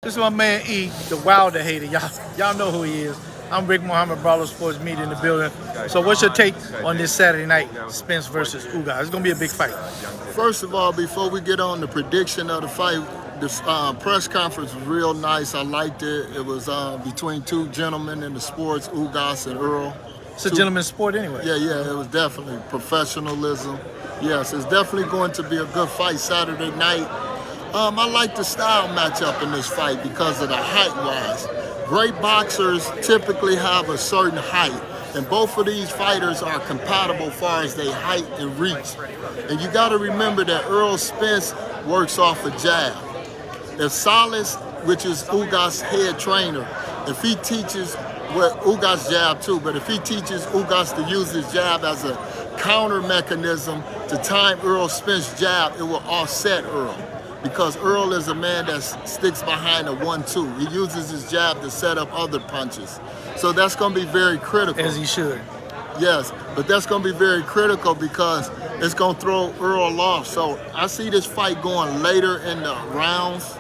This is my man E, the Wilder hater. Y'all know who he is. I'm Rick Muhammad, Brawler Sports Media in the building. So what's your take on this Saturday night, Spence versus Ugas? It's going to be a big fight. First of all, before we get on the prediction of the fight, this press conference was real nice. I liked it. It was between two gentlemen in the sports, Ugas and Earl. It's a gentleman's sport anyway. Yeah, it was definitely professionalism. Yes, it's definitely going to be a good fight Saturday night. I like the style matchup in this fight because of the height-wise. Great boxers typically have a certain height, and both of these fighters are compatible as far as their height and reach. And you got to remember that Earl Spence works off a jab. If Salas, which is Ugas' head trainer, if he teaches, well, Ugas jab too, but if he teaches Ugas to use his jab as a counter mechanism to time Earl Spence's jab, it will offset Earl. Because Earl is a man that sticks behind a 1-2. He uses his jab to set up other punches. So that's going to be very critical. As he should. Yes, but that's going to be very critical because it's going to throw Earl off. So I see this fight going later in the rounds,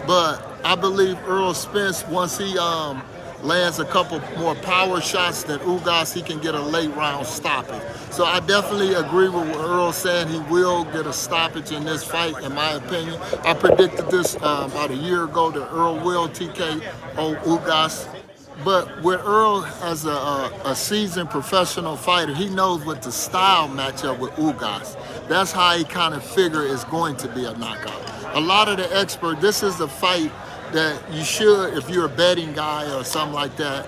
but I believe Earl Spence, once he lands a couple more power shots than Ugas, he can get a late round stoppage. So I definitely agree with what Earl's saying. He will get a stoppage in this fight, in my opinion. I predicted this about a year ago that Earl will TKO Ugas. But with Earl as a seasoned professional fighter, he knows what the style matchup with Ugas. That's how he kind of figure it's going to be a knockout. A lot of the experts, this is a fight that you should, if you're a betting guy or something like that,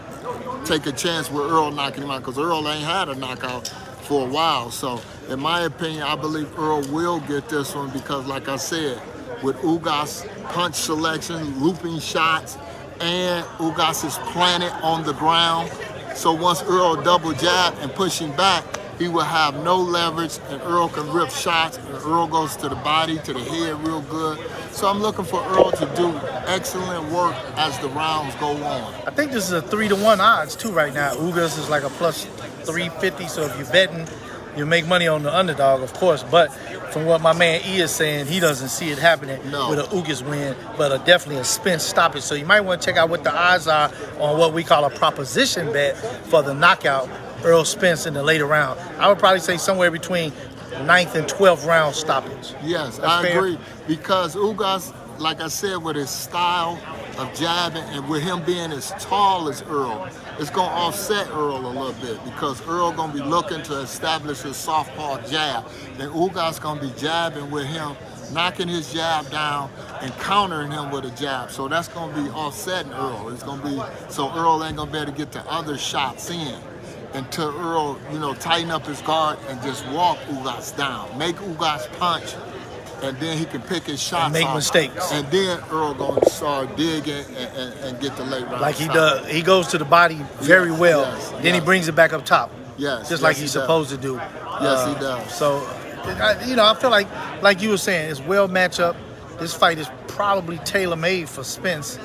take a chance with Earl knocking him out, because Earl ain't had a knockout for a while. So in my opinion, I believe Earl will get this one because, like I said, with Ugas' punch selection, looping shots, and Ugas is planted on the ground. So once Earl double jab and push him back, he will have no leverage, and Earl can rip shots, and Earl goes to the body, to the head real good. So I'm looking for Earl to do excellent work as the rounds go on. I think this is a 3-1 odds too right now. Ugas is like a plus 350, so if you're betting, you make money on the underdog, of course. But from what my man E is saying, he doesn't see it happening with a Ugas win, but definitely a Spence stoppage. So you might want to check out what the odds are on what we call a proposition bet for the knockout Earl Spence in the later round. I would probably say somewhere between 9th and 12th round stoppage. Yes, That's I fair? agree. Because Ugas, like I said, with his style of jabbing and with him being as tall as Earl, it's going to offset Earl a little bit because Earl going to be looking to establish his southpaw jab. And Ugas going to be jabbing with him, knocking his jab down and countering him with a jab. So that's going to be offsetting Earl. It's going to be, so Earl ain't going to be able to get the other shots in until Earl, tighten up his guard and just walk Ugas down. Make Ugas punch, and then he can pick his shots and make off. mistakes. And then Earl going to start digging and get the late round. Like he does. He goes to the body very well. Then he brings it back up top. Just like he's supposed to do. Yes, he does. So, I feel like you were saying, it's well matched up. This fight is probably tailor-made for Spence.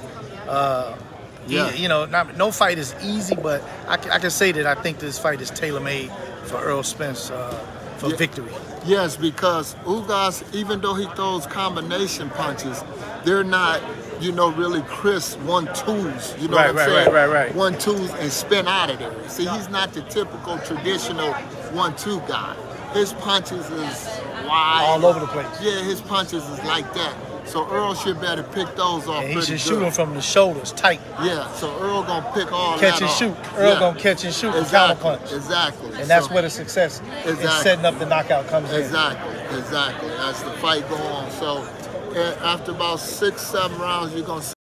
No fight is easy, but I can say that I think this fight is tailor-made for Earl Spence for victory. Yes, because Ugas, even though he throws combination punches, they're not, really crisp 1-2s. You know what I'm saying? Right. 1-2s and spin out of there. See, he's not the typical traditional 1-2 guy. His punches is wide. All over the place. Yeah, his punches is like that. So Earl should better pick those off. And he pretty should good. shoot him from the shoulders, tight. Yeah, so Earl gonna pick all catch that and off. shoot. Earl gonna catch and shoot and counter punch. Exactly. And that's where the success in setting up the knockout comes in. Exactly. As the fight go on. So after about 6-7 rounds, you're gonna see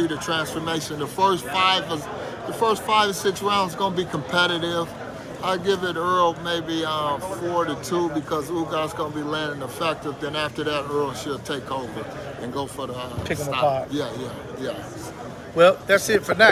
the transformation. The first 5 or 6 rounds gonna be competitive. I give it Earl maybe 4-2 because Ugas gonna be landing effective. Then after that, Earl should take over and go for the pick him stop. apart. Yeah. Well, that's it for now.